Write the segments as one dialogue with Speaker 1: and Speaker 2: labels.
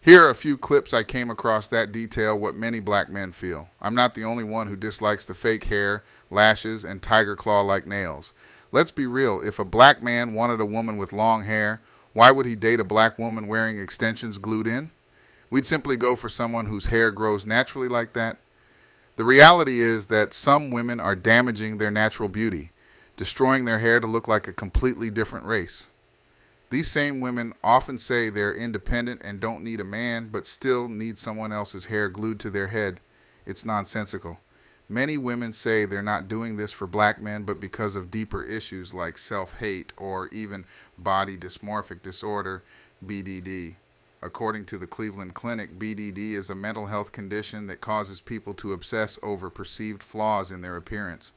Speaker 1: Here are a few clips I came across that detail what many black men feel. I'm not the only one who dislikes the fake hair, lashes, and tiger claw like nails. Let's be real, if a black man wanted a woman with long hair, why would he date a black woman wearing extensions glued in? We'd simply go for someone whose hair grows naturally like that. The reality is that some women are damaging their natural beauty, destroying their hair to look like a completely different race. These same women often say they're independent and don't need a man, but still need someone else's hair glued to their head. It's nonsensical. Many women say they're not doing this for black men, but because of deeper issues like self hate or even body dysmorphic disorder, BDD. According to the Cleveland Clinic, BDD is a mental health condition that causes people to obsess over perceived flaws in their appearance.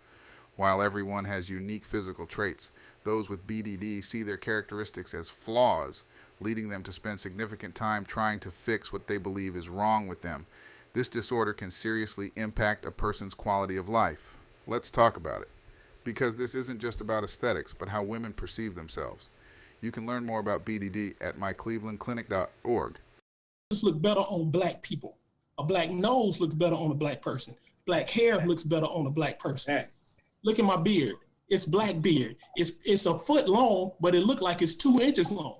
Speaker 1: While everyone has unique physical traits, those with BDD see their characteristics as flaws, leading them to spend significant time trying to fix what they believe is wrong with them. This disorder can seriously impact a person's quality of life. Let's talk about it. Because this isn't just about aesthetics, but how women perceive themselves. You can learn more about BDD at myclevelandclinic.org.
Speaker 2: Look better on black people. A black nose looks better on a black person. Black hair looks better on a black person. Look at my beard. It's black beard. It's a foot long, but it look like it's 2 inches long.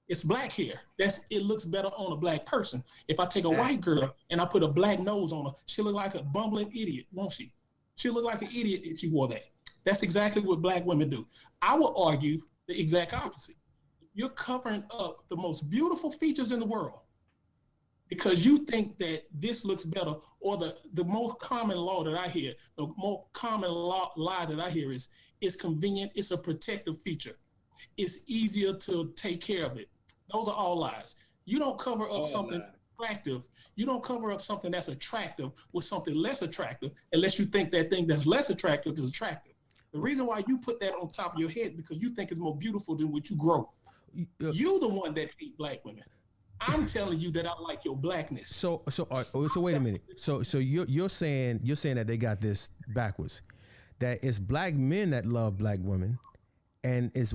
Speaker 2: It's black hair. It looks better on a black person. If I take a white girl and I put a black nose on her, she'll look like a bumbling idiot, won't she? She'll look like an idiot if she wore that. That's exactly what black women do. I will argue the exact opposite. You're covering up the most beautiful features in the world because you think that this looks better, or the most common law that I hear, the more common lie that I hear is it's convenient, it's a protective feature. It's easier to take care of it. Those are all lies. You don't cover up something attractive. You don't cover up something that's attractive with something less attractive unless you think that thing that's less attractive is attractive. The reason why you put that on top of your head because you think it's more beautiful than what you grow. You the one that hate black women. I'm telling you that I like your blackness.
Speaker 3: So wait a minute. So you're saying that they got this backwards. That it's black men that love black women, and it's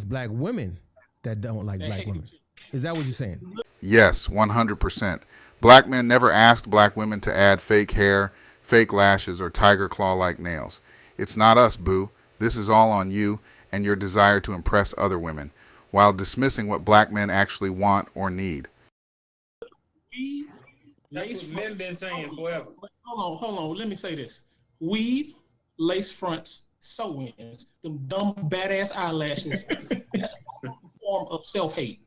Speaker 3: black women that don't like black women. Is that what you're saying?
Speaker 1: Yes, 100%. Black men never asked black women to add fake hair, fake lashes, or tiger claw like nails. It's not us, boo. This is all on you and your desire to impress other women, while dismissing what black men actually want or need.
Speaker 4: That's what men been saying forever.
Speaker 2: Hold on. Let me say this. Weave, lace fronts, sew-ins, them dumb badass eyelashes. That's a form of self-hate.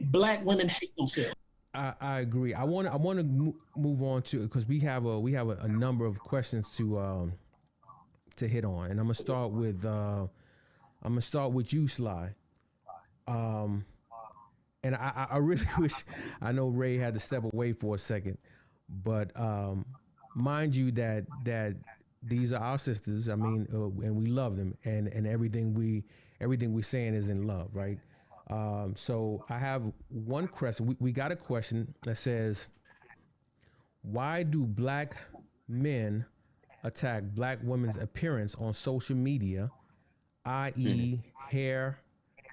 Speaker 2: Black women hate themselves.
Speaker 3: I agree. I want to move on to, because we have a number of questions to hit on, and I'm gonna start with you, Sly. And I really wish, I know Ray had to step away for a second, but mind you that these are our sisters. I mean, and we love them, and everything we're saying is in love, right? So I have one question. We got a question that says, why do black men attack black women's appearance on social media, i.e., hair,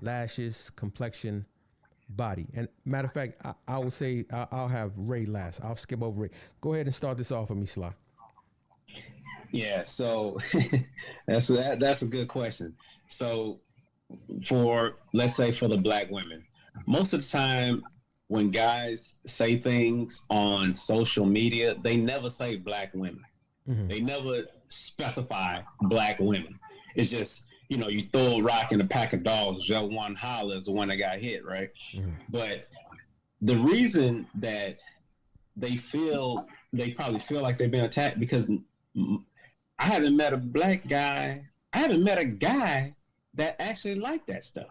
Speaker 3: lashes, complexion, body? And matter of fact, I will say I'll have Ray last. I'll skip over Ray. Go ahead and start this off for me, Sly.
Speaker 5: Yeah, so that's a good question. So let's say for the black women, most of the time when guys say things on social media, they never say black women. Mm-hmm. They never specify black women. It's just, you throw a rock in a pack of dogs, just one hollers, the one that got hit, right? Mm-hmm. But the reason that they probably feel like they've been attacked because I haven't met a guy that actually liked that stuff.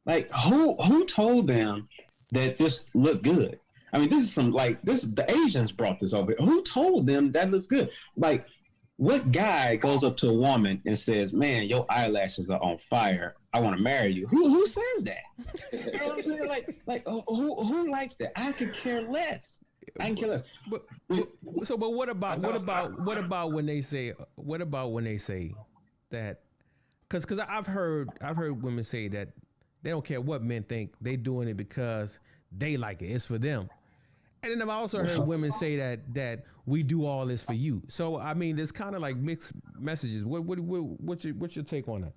Speaker 5: Like, who told them that this looked good? I mean, the Asians brought this over. Who told them that looks good? Like, what guy goes up to a woman and says, "Man, your eyelashes are on fire. I want to marry you"? Who says that? You know what I'm saying? Like, who likes that? I could care less. I can care less.
Speaker 3: But what about when they say that? Because I've heard women say that they don't care what men think. They doing it because they like it. It's for them. And then I've also heard women say that we do all this for you. So I mean, there's kind of like mixed messages. What's your take on that?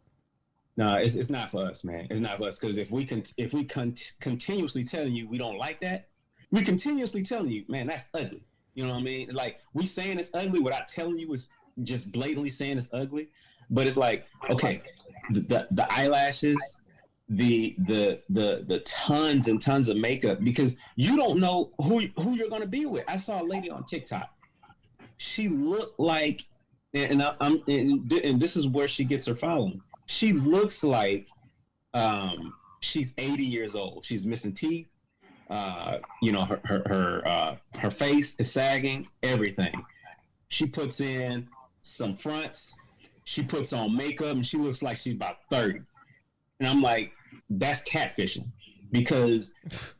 Speaker 5: No, it's not for us, man. It's not for us because if we continuously telling you we don't like that, we continuously telling you, man, that's ugly. You know what I mean? Like we saying it's ugly without telling you it's just blatantly saying it's ugly. But it's like, okay, the eyelashes, the tons and tons of makeup because you don't know who you're gonna be with. I saw a lady on TikTok. She looked like, and this is where she gets her following. She looks like she's 80 years old. She's missing teeth. You know, her face is sagging. Everything. She puts in some fronts. She puts on makeup, and she looks like she's about 30. And I'm like, that's catfishing because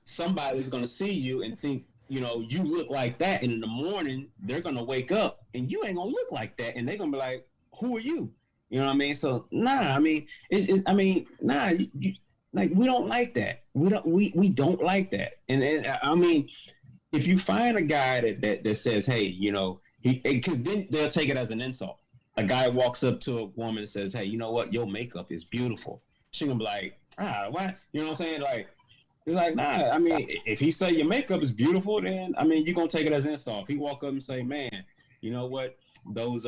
Speaker 5: somebody's gonna see you and think, you know, you look like that, and in the morning they're gonna wake up and you ain't gonna look like that, and they're gonna be like, who are you? You know what I mean? So nah, I mean, nah, like we don't like that. We don't like that. And I mean, if you find a guy that says, hey, you know, because then they'll take it as an insult. A guy walks up to a woman and says, hey, you know what? Your makeup is beautiful. She gonna be like, why? You know what I'm saying? Like, it's like, nah. I mean, if he say your makeup is beautiful, then I mean, you're gonna take it as an insult. If he walk up and say, man, you know what? Those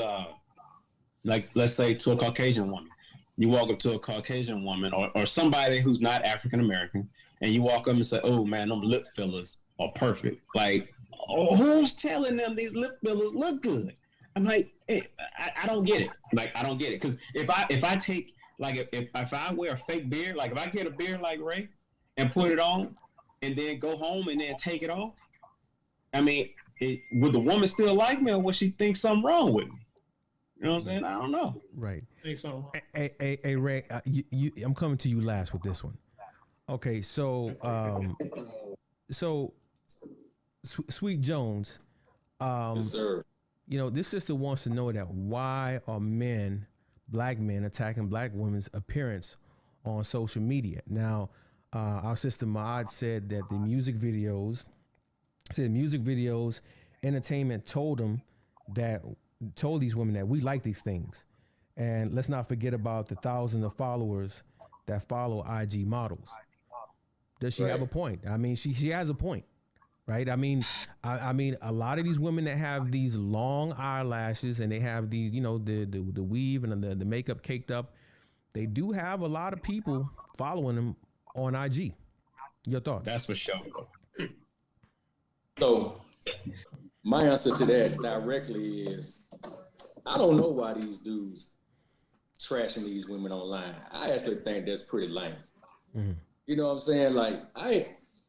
Speaker 5: like let's say to a Caucasian woman, you walk up to a Caucasian woman or somebody who's not African American, and you walk up and say, oh man, them lip fillers are perfect. Like, who's telling them these lip fillers look good? I'm like, hey, I don't get it. Like, I don't get it because if I take like if I wear a fake beard, like if I get a beard like Ray and put it on and then go home and then take it off, I mean, would the woman still like me or would she think something wrong with me? You know what I'm saying? I don't know.
Speaker 3: Right.
Speaker 2: Think so.
Speaker 3: Hey Ray, I'm coming to you last with this one. Okay, so Sweet Jones,
Speaker 6: Yes, sir.
Speaker 3: you know, this sister wants to know that why are black men attacking black women's appearance on social media? Now, our sister Maad said that the music videos, entertainment told these women that we like these things. And let's not forget about the thousands of followers that follow IG models. Does she have a point? I mean, she has a point, right? I mean, I mean, a lot of these women that have these long eyelashes and they have these, you know, the weave and the makeup caked up, they do have a lot of people following them on IG. Your thoughts?
Speaker 5: That's for sure.
Speaker 6: So my answer to that directly is I don't know why these dudes trashing these women online. I actually think that's pretty lame.
Speaker 3: Mm-hmm.
Speaker 6: You know what I'm saying? Like,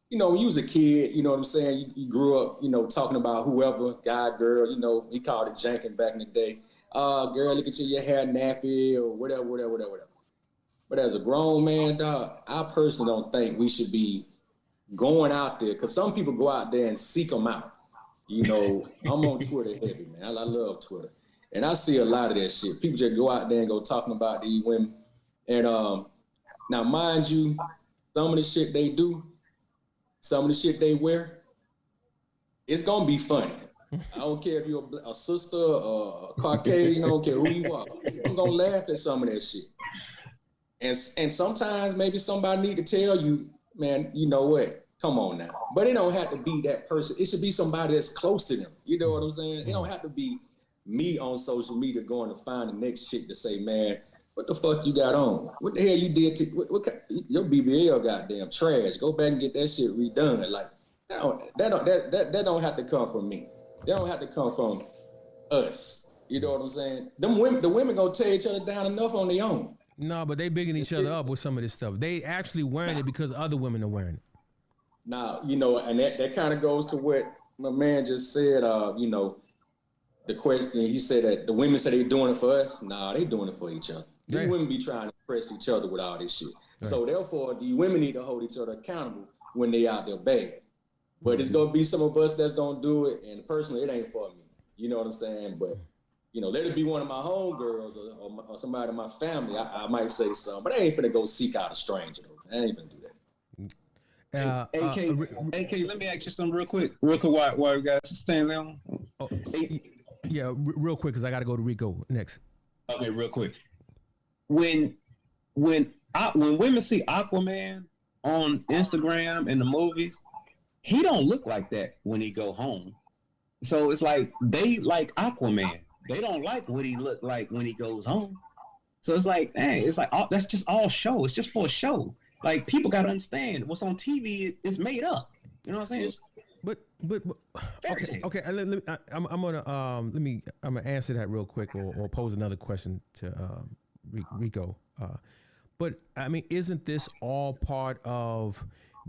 Speaker 6: you know, when you was a kid, you know what I'm saying? You grew up, you know, talking about whoever, guy, girl, you know, he called it janking back in the day. Girl, look at you, your hair nappy or whatever. But as a grown man, dog, I personally don't think we should be going out there because some people go out there and seek them out. You know, I'm on Twitter heavy, man. I love Twitter. And I see a lot of that shit. People just go out there and go talking about these women. And now, mind you, some of the shit they do, some of the shit they wear, it's going to be funny. I don't care if you're a sister or a Caucasian, I don't care who you are. I'm going to laugh at some of that shit. And sometimes maybe somebody need to tell you, man, you know what? Come on now. But it don't have to be that person. It should be somebody that's close to them. You know what I'm saying? It don't have to be me on social media going to find the next shit to say, man, what the fuck you got on? What the hell you did to your BBL goddamn trash? Go back and get that shit redone. Like that don't have to come from me. That don't have to come from us. You know what I'm saying? The women gonna tear each other down enough on their own.
Speaker 3: No, but they bigging each other up with some of this stuff. They actually wearing it because other women are wearing it.
Speaker 6: Now, you know, and that kind of goes to what my man just said, you know, the question, he said that the women say they doing it for us. Nah, they doing it for each other. These women be trying to impress each other with all this shit. Right. So therefore, the women need to hold each other accountable when they out there bad. But it's gonna be some of us that's gonna do it, and personally, it ain't for me. You know what I'm saying? But you know, let it be one of my homegirls or somebody in my family. I might say something, but I ain't finna go seek out a stranger. Though. I ain't finna do that.
Speaker 5: AK, let me ask you something real quick while you guys staying there.
Speaker 3: Oh, yeah, real quick, because I got to go to Rico next.
Speaker 5: Okay, real quick. When women see Aquaman on Instagram and the movies, he don't look like that when he go home. So it's like they like Aquaman. They don't like what he look like when he goes home. So it's like, man, it's like that's just all show. It's just for a show. Like people gotta understand what's on TV is made up. You know what I'm saying?
Speaker 3: But okay. I'm gonna answer that real quick or pose another question to Rico. But I mean, isn't this all part of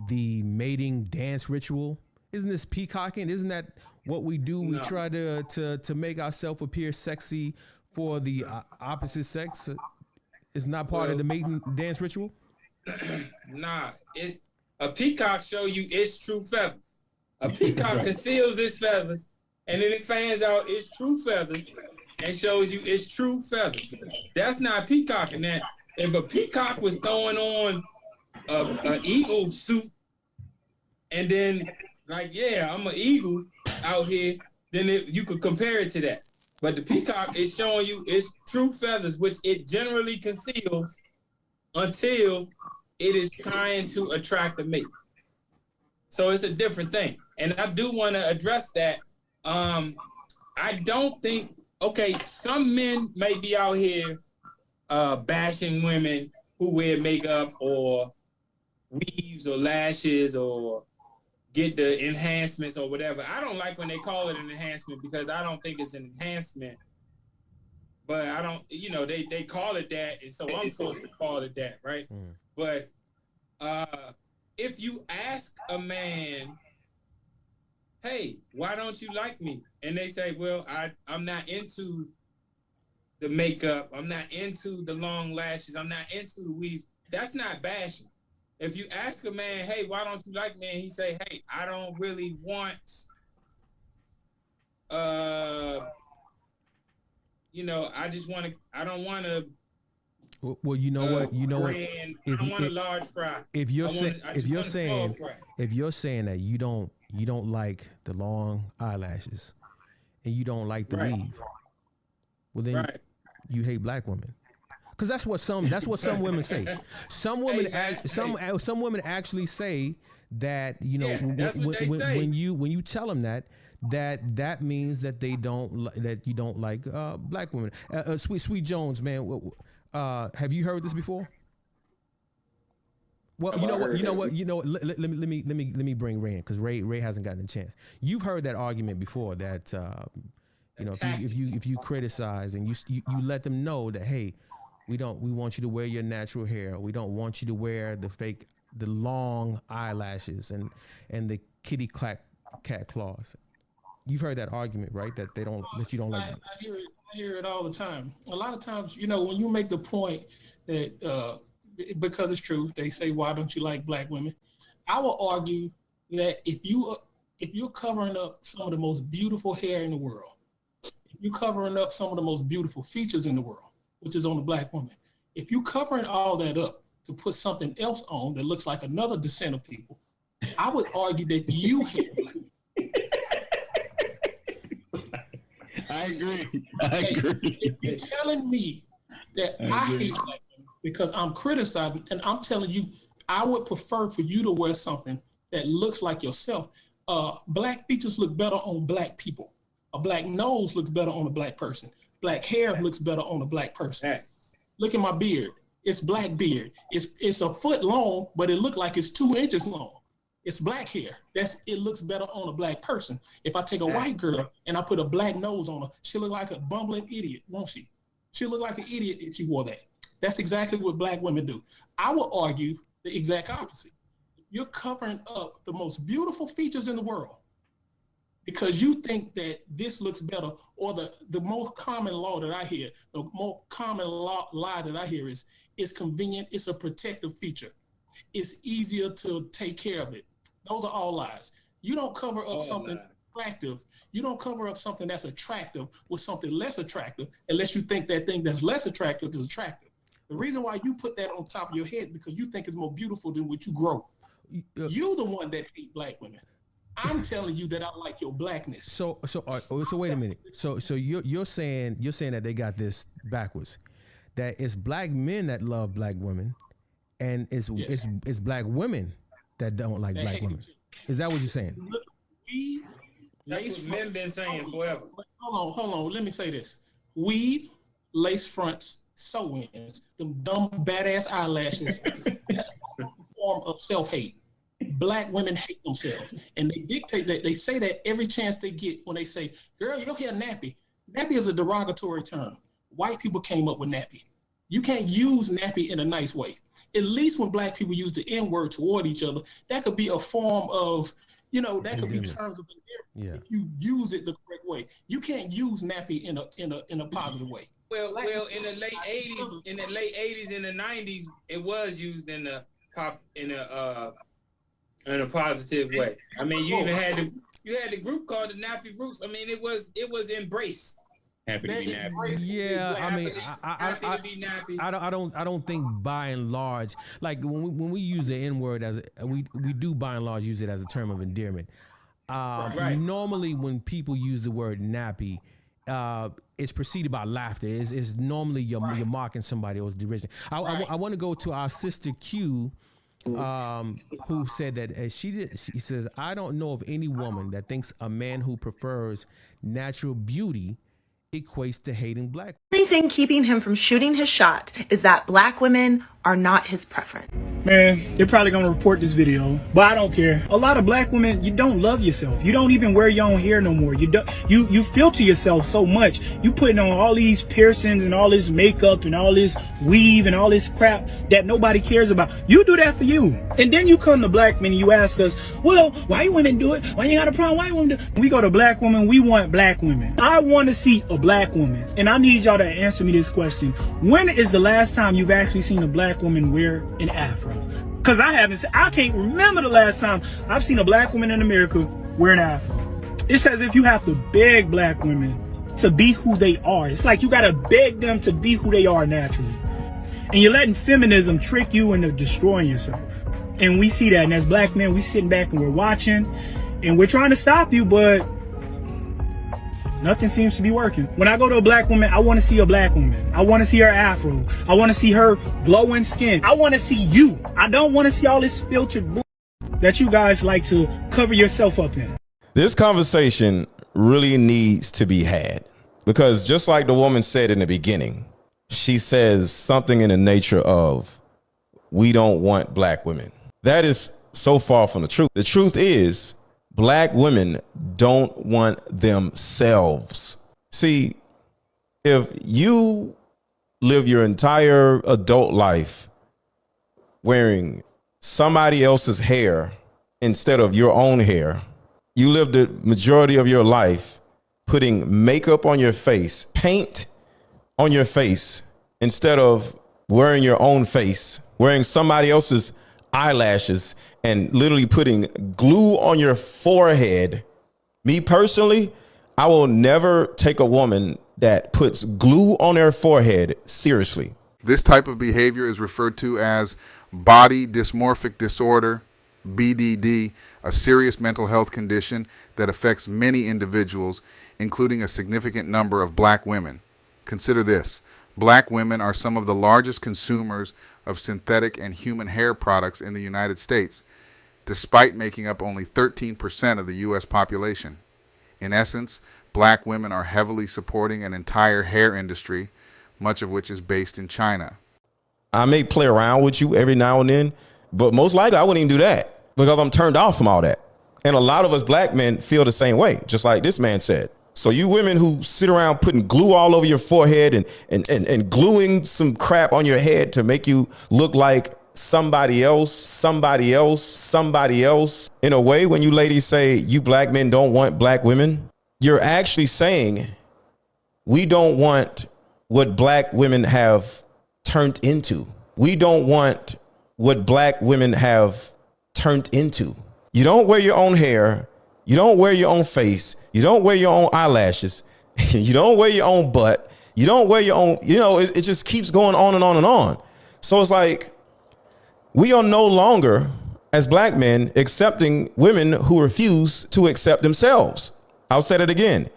Speaker 3: the mating dance ritual? Isn't this peacocking? Isn't that what we do? We try to make ourselves appear sexy for the opposite sex. It's not part of the mating dance ritual.
Speaker 4: Nah, a peacock show you its true feathers. A peacock conceals its feathers, and then it fans out its true feathers and shows you its true feathers. That's not peacocking. That if a peacock was throwing on a eagle suit, and then like, yeah, I'm an eagle out here, then you could compare it to that. But the peacock is showing you its true feathers, which it generally conceals until it is trying to attract a mate. So it's a different thing. And I do want to address that. I don't think, okay, some men may be out here bashing women who wear makeup or weaves or lashes or get the enhancements or whatever. I don't like when they call it an enhancement because I don't think it's an enhancement. But I don't, they call it that, and so I'm forced to call it that, right? But if you ask a man, hey, why don't you like me? And they say, well, I'm not into the makeup. I'm not into the long lashes. I'm not into the weave. That's not bashing. If you ask a man, hey, why don't you like me? And he say, hey, I don't really want, I just want to, I don't want to.
Speaker 3: Well, you know what? You know what?
Speaker 4: I don't want a large fry.
Speaker 3: If you're saying that you don't like the long eyelashes and you don't like the weave, well then you hate black women. Because that's what some women say. Some women some women actually say that when you tell them that means that you don't like black women. Sweet Jones, man, have you heard this before? Well, let me bring Ray in because Ray hasn't gotten a chance. You've heard that argument before that if you criticize and you let them know that, hey, we want you to wear your natural hair. We don't want you to wear the long eyelashes and the kitty cat claws. You've heard that argument, right? That you don't like.
Speaker 2: I hear it all the time. A lot of times, when you make the point that because it's true, they say, why don't you like black women? I will argue that if you're covering up some of the most beautiful hair in the world, if you're covering up some of the most beautiful features in the world, which is on the black woman, if you're covering all that up to put something else on that looks like another descent of people, I would argue that you hate black women.
Speaker 5: I agree.
Speaker 2: If you're telling me that I hate black women because I'm criticizing, and I'm telling you, I would prefer for you to wear something that looks like yourself. Black features look better on black people. A black nose looks better on a black person. Black hair looks better on a black person. Look at my beard. It's black beard. It's a foot long, but it looked like it's 2 inches long. It's black hair. It looks better on a black person. If I take a white girl and I put a black nose on her, she'll look like a bumbling idiot, won't she? She'll look like an idiot if she wore that. That's exactly what black women do. I will argue the exact opposite. You're covering up the most beautiful features in the world because you think that this looks better, or the most common law that I hear, the more common lie that I hear is it's convenient, it's a protective feature. It's easier to take care of it. Those are all lies. You don't cover up something attractive. You don't cover up something that's attractive with something less attractive unless you think that thing that's less attractive is attractive. The reason why you put that on top of your head because you think it's more beautiful than what you grow. You the one that hate black women. I'm telling you that I like your blackness.
Speaker 3: So wait a minute. So you're saying that they got this backwards. That it's black men that love black women, and it's black women that don't like black women. Is that what you're saying?
Speaker 4: That's what men been saying forever.
Speaker 2: Hold on. Let me say this. Weave, lace fronts, sew-ins, them dumb badass eyelashes. That's a form of self-hate. Black women hate themselves, and they dictate that. They say that every chance they get when they say, "Girl, your hair nappy." Nappy is a derogatory term. White people came up with nappy. You can't use nappy in a nice way. At least when black people use the N-word toward each other, that could be a form of, that could be terms of endearment. If you use it the correct way. You can't use nappy in a positive way.
Speaker 4: Well, in the late '80s, in the '90s, it was used in a positive way. I mean, you even had the group called the Nappy Roots. I mean, it was embraced.
Speaker 5: Happy to be nappy.
Speaker 3: Yeah, I mean, I don't think by and large, like when we use the N word we do by and large use it as a term of endearment.
Speaker 4: Right.
Speaker 3: Normally, when people use the word nappy, it's preceded by laughter. It's normally you're mocking somebody or derision. I want to go to our sister Q, who said that she says, I don't know of any woman that thinks a man who prefers natural beauty equates to hating black.
Speaker 7: The only thing keeping him from shooting his shot is that black women are not his preference.
Speaker 8: Man, they're probably gonna report this video, but I don't care. A lot of black women, you don't love yourself. You don't even wear your own hair no more. You filter yourself so much. You putting on all these piercings and all this makeup and all this weave and all this crap that nobody cares about. You do that for you. And then you come to black men and you ask us, well, why women do it? Why you got a problem? Why women do it? We go to black women, we want black women. I want to see a black woman. And I need y'all to answer me this question. When is the last time you've actually seen a black woman wear an afro? Because I can't remember the last time I've seen a black woman in America wear an afro. It's as if you have to beg black women to be who they are. It's like you got to beg them to be who they are naturally. And you're letting feminism trick you into destroying yourself. And we see that. And as black men, we sitting back and we're watching. And we're trying to stop you, but nothing seems to be working. When I go to a black woman, I want to see a black woman. I want to see her afro. I want to see her glowing skin. I want to see you. I don't want to see all this filtered bull that you guys like to cover yourself up in.
Speaker 9: This conversation really needs to be had, because just like the woman said in the beginning, she says something in the nature of, we don't want black women. That is so far from the truth. The truth is, black women don't want themselves. See, if you live your entire adult life wearing somebody else's hair instead of your own hair, you live the majority of your life putting makeup on your face, paint on your face, instead of wearing your own face, wearing somebody else's eyelashes, and literally putting glue on your forehead. Me personally, I will never take a woman that puts glue on their forehead seriously.
Speaker 1: This type of behavior is referred to as body dysmorphic disorder, BDD, a serious mental health condition that affects many individuals, including a significant number of black women. Consider this. Black women are some of the largest consumers of synthetic and human hair products in the United States, despite making up only 13% of the U.S. population. In essence, black women are heavily supporting an entire hair industry, much of which is based in China.
Speaker 9: I may play around with you every now and then, but most likely I wouldn't even do that because I'm turned off from all that. And a lot of us black men feel the same way, just like this man said. So you women who sit around putting glue all over your forehead and gluing some crap on your head to make you look like somebody else. In a way, when you ladies say you black men don't want black women, you're actually saying we don't want what black women have turned into. We don't want what black women have turned into. You don't wear your own hair. You don't wear your own face. You don't wear your own eyelashes. You don't wear your own butt. You don't wear your own, it just keeps going on and on and on. So it's like, we are no longer as black men accepting women who refuse to accept themselves. I'll say it again.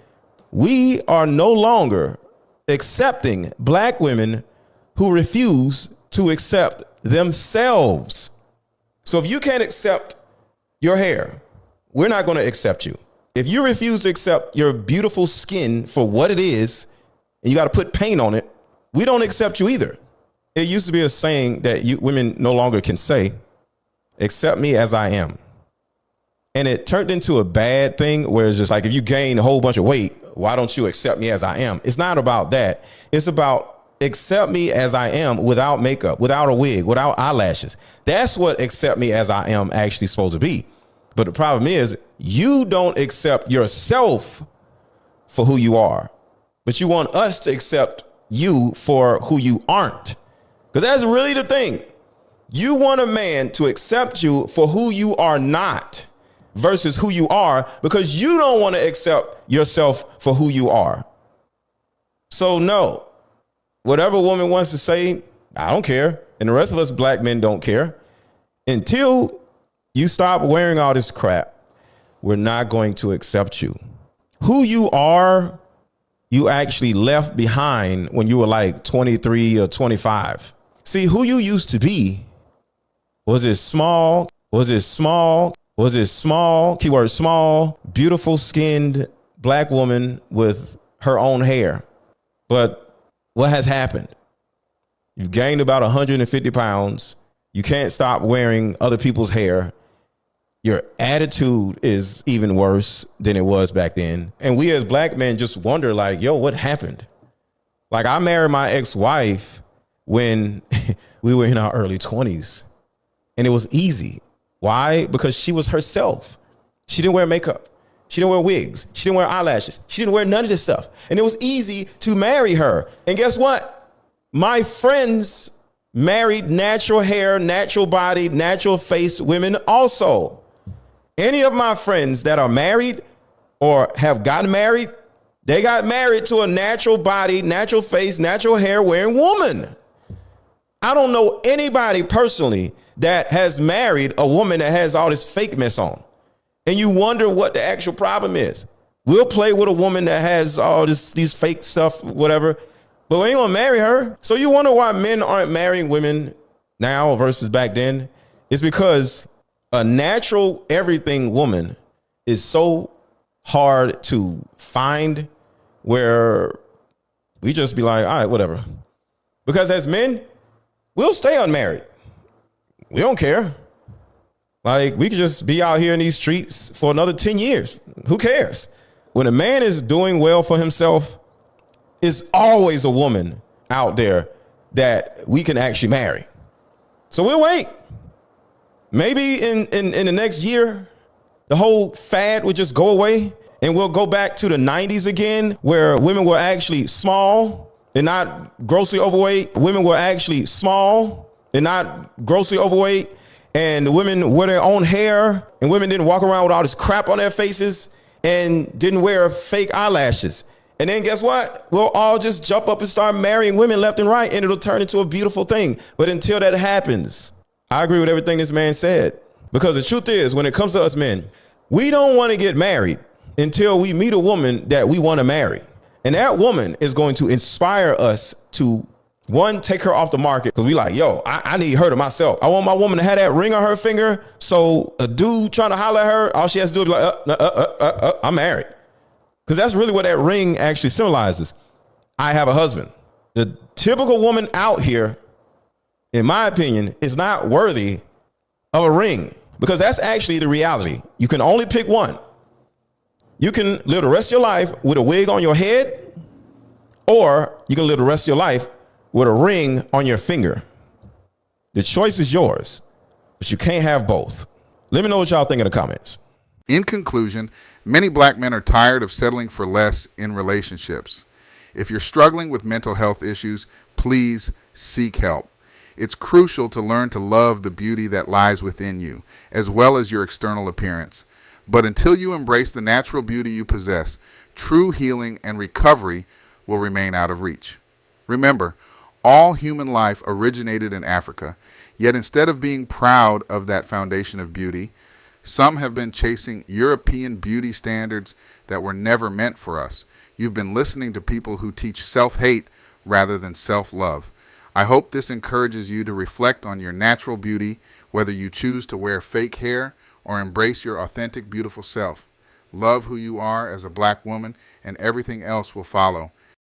Speaker 9: We are no longer accepting black women who refuse to accept themselves. So if you can't accept your hair, we're not going to accept you. If you refuse to accept your beautiful skin for what it is, and you got to put paint on it, we don't accept you either. It used to be a saying that women no longer can say, accept me as I am. And it turned into a bad thing where it's just like, if you gain a whole bunch of weight, why don't you accept me as I am? It's not about that. It's about accept me as I am without makeup, without a wig, without eyelashes. That's what accept me as I am actually supposed to be. But the problem is you don't accept yourself for who you are, but you want us to accept you for who you aren't. Because that's really the thing. You want a man to accept you for who you are not versus who you are, because you don't want to accept yourself for who you are. So no, whatever woman wants to say, I don't care. And the rest of us black men don't care. Until you stop wearing all this crap, we're not going to accept you. Who you are, you actually left behind when you were like 23 or 25. See, who you used to be, was it small, keyword small, beautiful skinned black woman with her own hair. But what has happened? You've gained about 150 pounds. You can't stop wearing other people's hair. Your attitude is even worse than it was back then. And we as black men just wonder like, yo, what happened? Like I married my ex-wife when we were in our early 20s. And it was easy. Why? Because she was herself. She didn't wear makeup. She didn't wear wigs. She didn't wear eyelashes. She didn't wear none of this stuff. And it was easy to marry her. And guess what? My friends married natural hair, natural body, natural face women also. Any of my friends that are married or have gotten married, they got married to a natural body, natural face, natural hair wearing woman. I don't know anybody personally that has married a woman that has all this fake mess on. And you wonder what the actual problem is. We'll play with a woman that has all these fake stuff, whatever, but we ain't gonna marry her. So you wonder why men aren't marrying women now versus back then? It's because a natural everything woman is so hard to find where we just be like, all right, whatever. Because as men, we'll stay unmarried. We don't care. Like we could just be out here in these streets for another 10 years. Who cares? When a man is doing well for himself, it's always a woman out there that we can actually marry. So we'll wait. Maybe in the next year, the whole fad would just go away and we'll go back to the 90s again, where women were actually small and not grossly overweight. Women were actually small and not grossly overweight. And women wear their own hair, and women didn't walk around with all this crap on their faces and didn't wear fake eyelashes. And then guess what? We'll all just jump up and start marrying women left and right, and it'll turn into a beautiful thing. But until that happens, I agree with everything this man said. Because the truth is, when it comes to us men, we don't want to get married until we meet a woman that we want to marry. And that woman is going to inspire us to, one, take her off the market, because we like, yo, I need her to myself. I want my woman to have that ring on her finger, so a dude trying to holler at her, all she has to do is be like, I'm married. Because that's really what that ring actually symbolizes. I have a husband. The typical woman out here, in my opinion, is not worthy of a ring, because that's actually the reality. You can only pick one. You can live the rest of your life with a wig on your head, or you can live the rest of your life with a ring on your finger. The choice is yours, but you can't have both. Let me know what y'all think in the comments.
Speaker 1: In conclusion, many black men are tired of settling for less in relationships. If you're struggling with mental health issues, please seek help. It's crucial to learn to love the beauty that lies within you, as well as your external appearance. But until you embrace the natural beauty you possess, true healing and recovery will remain out of reach. Remember, All human life originated in Africa, yet instead of being proud of that foundation of beauty, some have been chasing European beauty standards that were never meant for us. You've been listening to people who teach self-hate rather than self-love. I hope this encourages you to reflect on your natural beauty, whether you choose to wear fake hair or embrace your authentic, beautiful self. Love who you are as a black woman, and everything else will follow.